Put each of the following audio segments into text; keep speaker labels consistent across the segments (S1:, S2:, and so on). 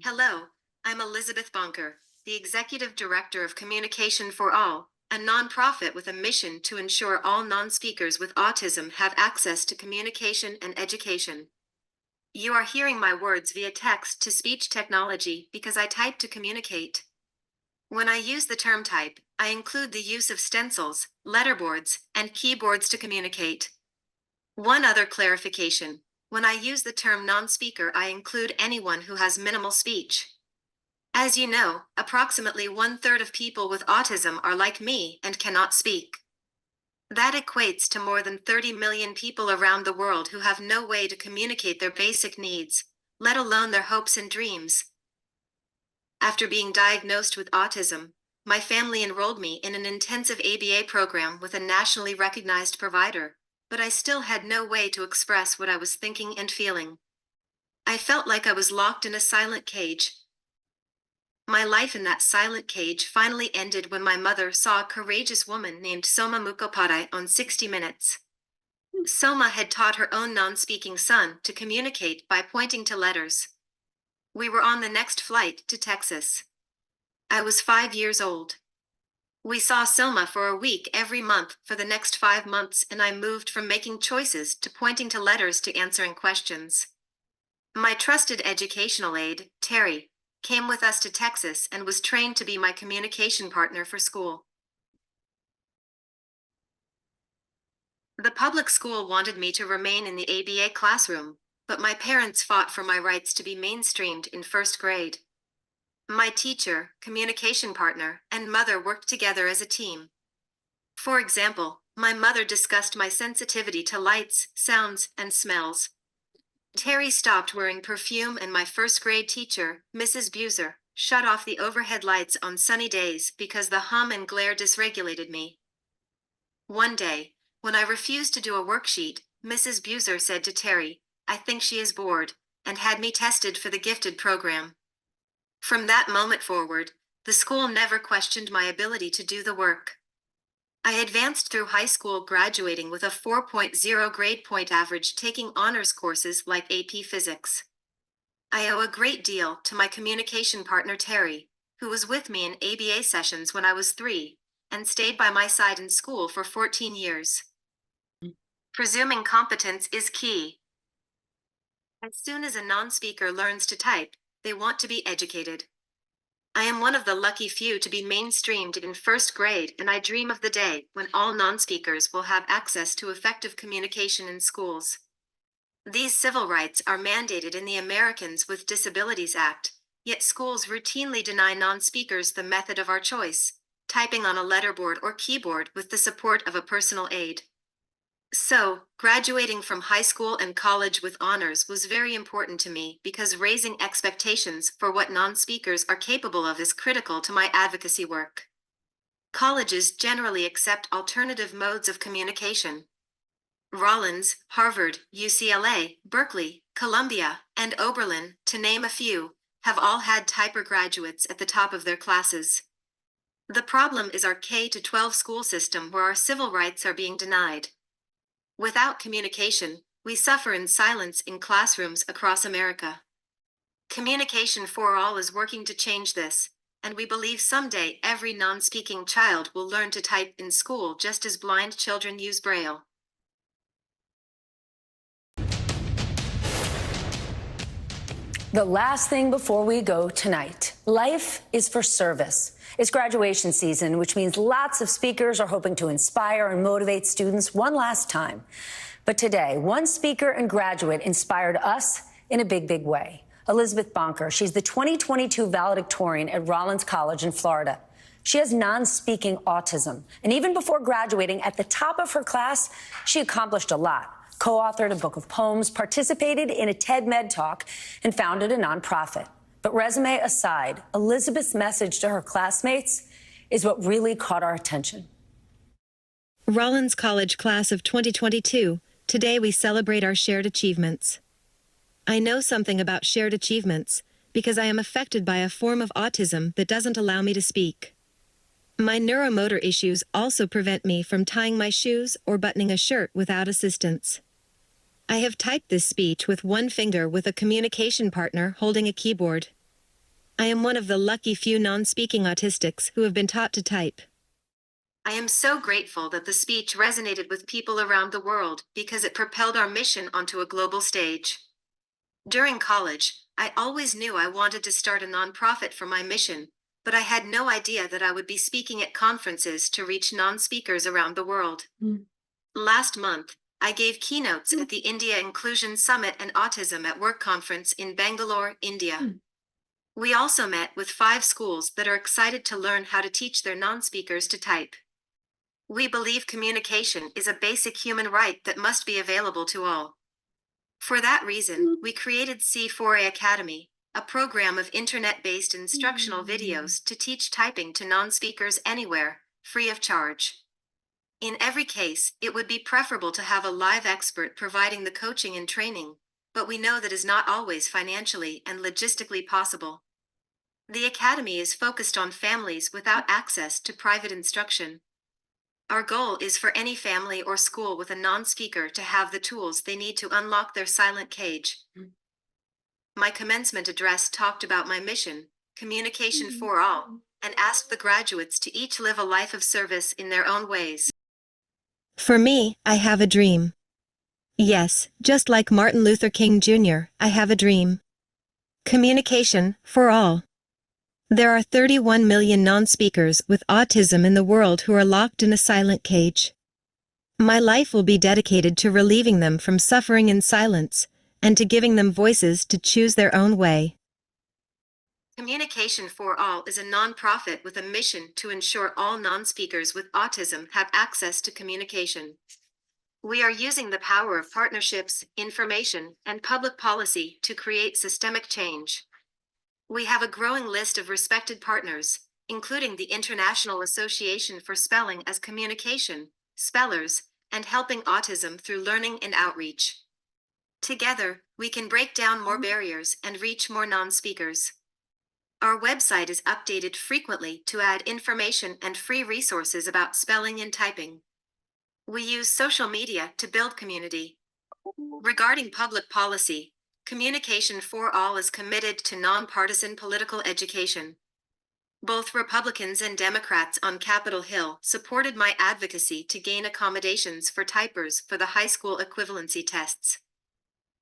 S1: Hello, I'm Elizabeth Bonker, the Executive Director of Communication for All, a nonprofit with a mission to ensure all non-speakers with autism have access to communication and education. You are hearing my words via text-to-speech technology because I type to communicate. When I use the term type, I include the use of stencils, letterboards, and keyboards to communicate. One other clarification. When I use the term non-speaker, I include anyone who has minimal speech. As you know, approximately 1/3 of people with autism are like me and cannot speak. That equates to more than 30 million people around the world who have no way to communicate their basic needs, let alone their hopes and dreams. After being diagnosed with autism, my family enrolled me in an intensive ABA program with a nationally recognized provider, but I still had no way to express what I was thinking and feeling. I felt like I was locked in a silent cage. My life in that silent cage finally ended when my mother saw a courageous woman named Soma Mukhopadhyay on 60 Minutes. Soma had taught her own non-speaking son to communicate by pointing to letters. We were on the next flight to Texas. I was 5 years old. We saw Soma for a week every month for the next 5 months, and I moved from making choices to pointing to letters to answering questions. My trusted educational aide, Terry, came with us to Texas and was trained to be my communication partner for school. The public school wanted me to remain in the ABA classroom, but my parents fought for my rights to be mainstreamed in first grade. My teacher, communication partner, and mother worked together as a team. For example, my mother discussed my sensitivity to lights, sounds, and smells. Terry stopped wearing perfume, and my first grade teacher, Mrs. Buser, shut off the overhead lights on sunny days because the hum and glare dysregulated me. One day, when I refused to do a worksheet, Mrs. Buser said to Terry, "I think she is bored," and had me tested for the gifted program. From that moment forward, the school never questioned my ability to do the work. I advanced through high school, graduating with a 4.0 grade point average, taking honors courses like AP Physics. I owe a great deal to my communication partner Terry, who was with me in ABA sessions when I was 3, and stayed by my side in school for 14 years. Presuming competence is key. As soon as a non-speaker learns to type, they want to be educated. I am one of the lucky few to be mainstreamed in first grade, and I dream of the day when all non-speakers will have access to effective communication in schools. These civil rights are mandated in the Americans with Disabilities Act, yet schools routinely deny non-speakers the method of our choice, typing on a letterboard or keyboard with the support of a personal aide. So, graduating from high school and college with honors was very important to me because raising expectations for what non-speakers are capable of is critical to my advocacy work. Colleges generally accept alternative modes of communication. Rollins, Harvard, UCLA, Berkeley, Columbia, and Oberlin, to name a few, have all had typer graduates at the top of their classes. The problem is our K-12 school system, where our civil rights are being denied. Without communication, we suffer in silence in classrooms across America. Communication for All is working to change this, and we believe someday every non-speaking child will learn to type in school just as blind children use Braille.
S2: The last thing before we go tonight. Life is for service. It's graduation season, which means lots of speakers are hoping to inspire and motivate students one last time. But today, one speaker and graduate inspired us in a big, big way. Elizabeth Bonker. She's the 2022 valedictorian at Rollins College in Florida. She has non-speaking autism. And even before graduating at the top of her class, she accomplished a lot. Co-authored a book of poems, participated in a TED Med Talk, and founded a nonprofit. But resume aside, Elizabeth's message to her classmates is what really caught our attention.
S3: Rollins College Class of 2022. Today we celebrate our shared achievements. I know something about shared achievements because I am affected by a form of autism that doesn't allow me to speak. My neuromotor issues also prevent me from tying my shoes or buttoning a shirt without assistance. I have typed this speech with one finger with a communication partner holding a keyboard. I am one of the lucky few non-speaking autistics who have been taught to type.
S1: I am so grateful that the speech resonated with people around the world because it propelled our mission onto a global stage. During college, I always knew I wanted to start a nonprofit for my mission, but I had no idea that I would be speaking at conferences to reach non-speakers around the world. Last month, I gave keynotes at the India Inclusion Summit and Autism at Work conference in Bangalore, India. We also met with 5 schools that are excited to learn how to teach their non-speakers to type. We believe communication is a basic human right that must be available to all. For that reason, we created C4A Academy, a program of internet-based instructional videos to teach typing to non-speakers anywhere, free of charge. In every case, it would be preferable to have a live expert providing the coaching and training, but we know that is not always financially and logistically possible. The Academy is focused on families without access to private instruction. Our goal is for any family or school with a non-speaker to have the tools they need to unlock their silent cage. My commencement address talked about my mission, communication for all, and asked the graduates to each live a life of service in their own ways.
S3: For me, I have a dream. Yes, just like Martin Luther King Jr., I have a dream. Communication for all. There are 31 million non-speakers with autism in the world who are locked in a silent cage. My life will be dedicated to relieving them from suffering in silence and to giving them voices to choose their own way.
S1: Communication for All is a nonprofit with a mission to ensure all non-speakers with autism have access to communication. We are using the power of partnerships, information, and public policy to create systemic change. We have a growing list of respected partners, including the International Association for Spelling as Communication, Spellers, and Helping Autism through Learning and Outreach. Together, we can break down more barriers and reach more non-speakers. Our website is updated frequently to add information and free resources about spelling and typing. We use social media to build community. Regarding public policy, Communication for All is committed to nonpartisan political education. Both Republicans and Democrats on Capitol Hill supported my advocacy to gain accommodations for typers for the high school equivalency tests.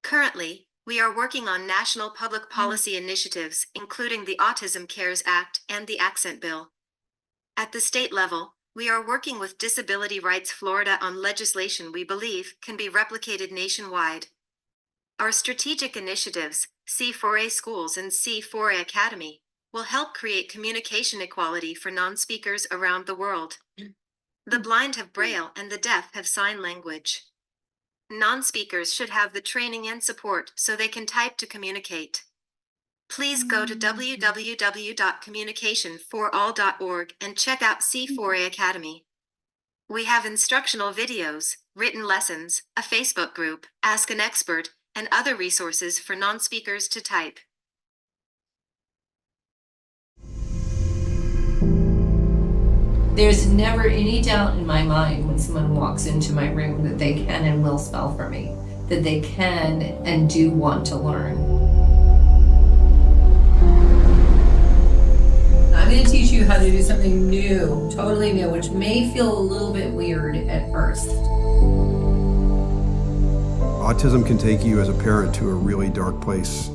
S1: Currently, we are working on national public policy initiatives, including the Autism Cares Act and the Accent Bill. At the state level, we are working with Disability Rights Florida on legislation we believe can be replicated nationwide. Our strategic initiatives, C4A Schools and C4A Academy, will help create communication equality for non-speakers around the world. The blind have Braille and the deaf have sign language. Non-speakers should have the training and support so they can type to communicate. Please go to www.communicationforall.org and check out C4A Academy. We have instructional videos, written lessons, a Facebook group, Ask an Expert, and other resources for non-speakers to type.
S4: There's never any doubt in my mind when someone walks into my room that they can and will spell for me, that they can and do want to learn. I'm going to teach you how to do something new, totally new, which may feel a little bit weird at first.
S5: Autism can take you as a parent to a really dark place.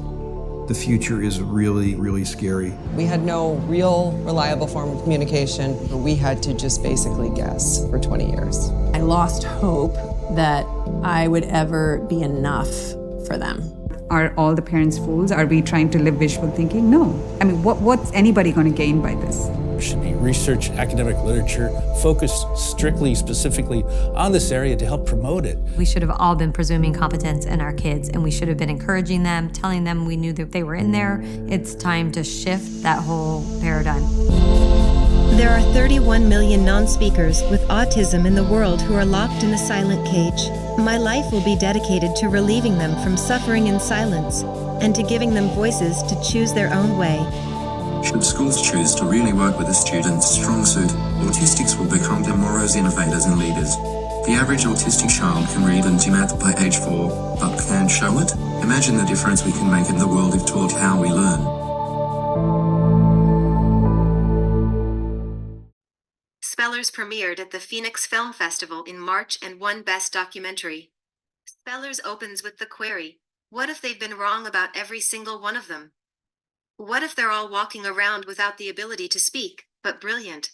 S5: The future is really, really scary.
S6: We had no real, reliable form of communication. We had to just basically guess for 20 years.
S7: I lost hope that I would ever be enough for them.
S8: Are all the parents fools? Are we trying to live visual thinking? No. I mean, what's anybody going to gain by this?
S9: There should be research, academic literature, focused strictly, specifically on this area to help promote it.
S10: We should have all been presuming competence in our kids, and we should have been encouraging them, telling them we knew that they were in there. It's time to shift that whole paradigm.
S3: There are 31 million non-speakers with autism in the world who are locked in a silent cage. My life will be dedicated to relieving them from suffering in silence and to giving them voices to choose their own way.
S11: Should schools choose to really work with a student's strong suit, autistics will become tomorrow's innovators and leaders. The average autistic child can read and do math by age 4, but can't show it? Imagine the difference we can make in the world if taught how we learn.
S1: Spellers premiered at the Phoenix Film Festival in March and won Best Documentary. Spellers opens with the query, what if they've been wrong about every single one of them? What if they're all walking around without the ability to speak, but brilliant?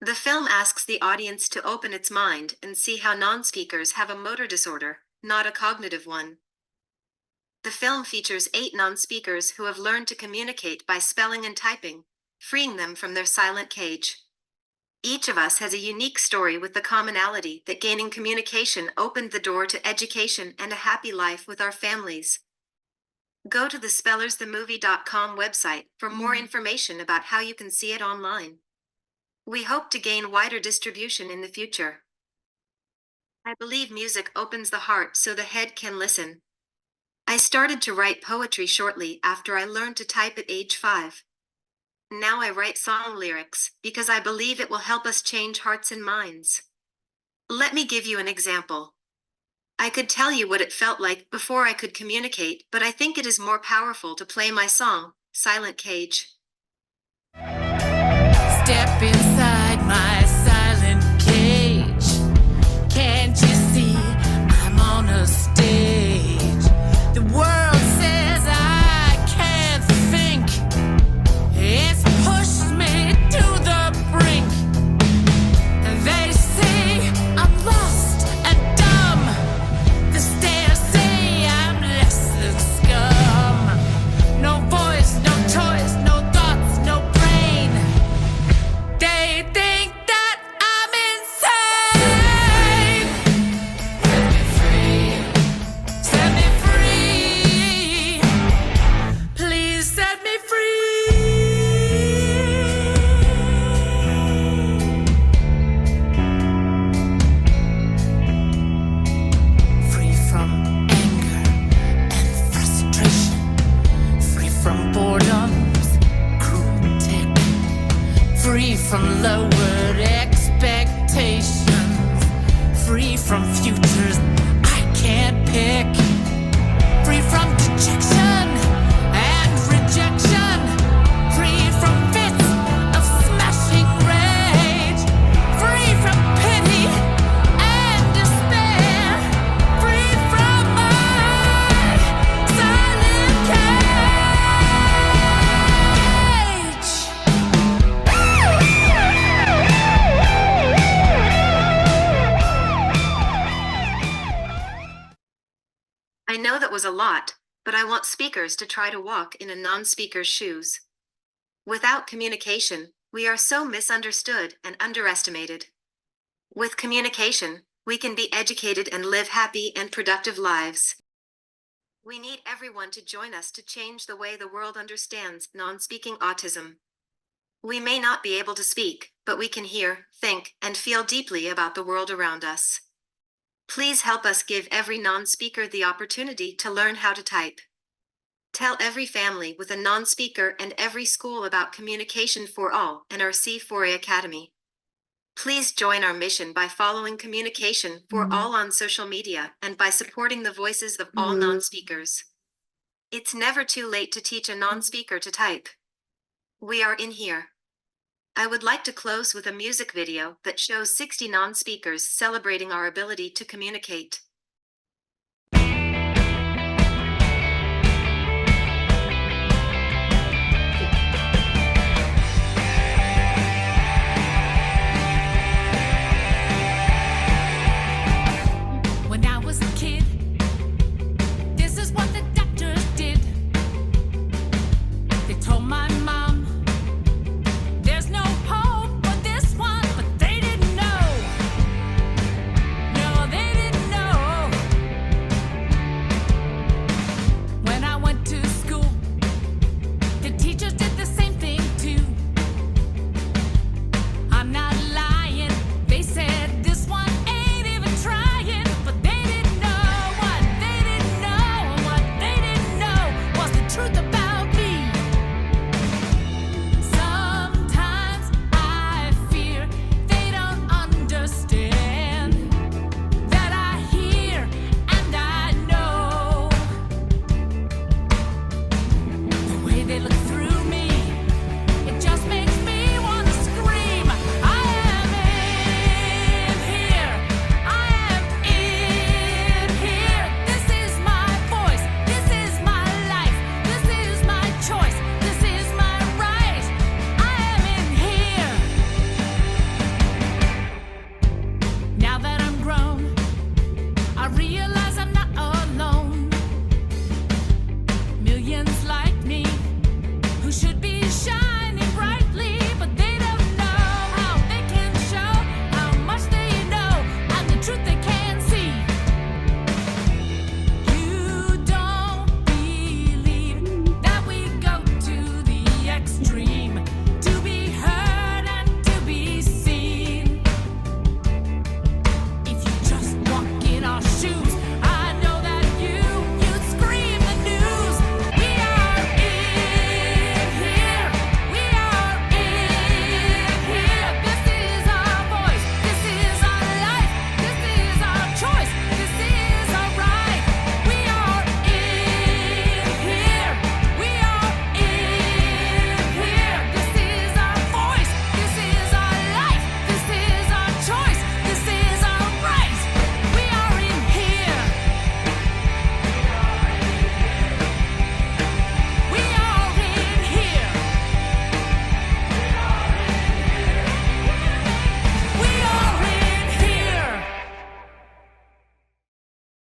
S1: The film asks the audience to open its mind and see how non-speakers have a motor disorder, not a cognitive one. The film features 8 non-speakers who have learned to communicate by spelling and typing, freeing them from their silent cage. Each of us has a unique story with the commonality that gaining communication opened the door to education and a happy life with our families. Go to the spellersthemovie.com website for more information about how you can see it online. We hope to gain wider distribution in the future. I believe music opens the heart so the head can listen. I started to write poetry shortly after I learned to type at age 5. Now I write song lyrics because I believe it will help us change hearts and minds. Let me give you an example. I could tell you what it felt like before I could communicate, but I think it is more powerful to play my song, Silent Cage.
S12: Step inside my silent cage. Can't you see I'm on a stage? The world says I can't think. It's pushed me to the brink. They say I'm lost and dumb. The stairs say I'm less than scum. No voice, no choice, no thoughts, no brain. They think that I'm insane. Set me free. Set me free. Please set me free. Free from anger and frustration. Free from boredom's cruel tick. Free from lowered expectations. Free from futures I can't pick. Free from dejection and rejection. Free from fits of smashing rage. Free from pity and despair. Free from my silent cage.
S1: I know that was a lot, but I want speakers to try to walk in a non-speaker's shoes. Without communication, we are so misunderstood and underestimated. With communication, we can be educated and live happy and productive lives. We need everyone to join us to change the way the world understands non-speaking autism. We may not be able to speak, but we can hear, think, and feel deeply about the world around us. Please help us give every non-speaker the opportunity to learn how to type. Tell every family with a non-speaker and every school about communication for all and our C4A Academy. Please join our mission by following Communication for All on social media and by supporting the voices of all non-speakers. It's never too late to teach a non-speaker to type. We are in here. I would like to close with a music video that shows 60 non-speakers celebrating our ability to communicate.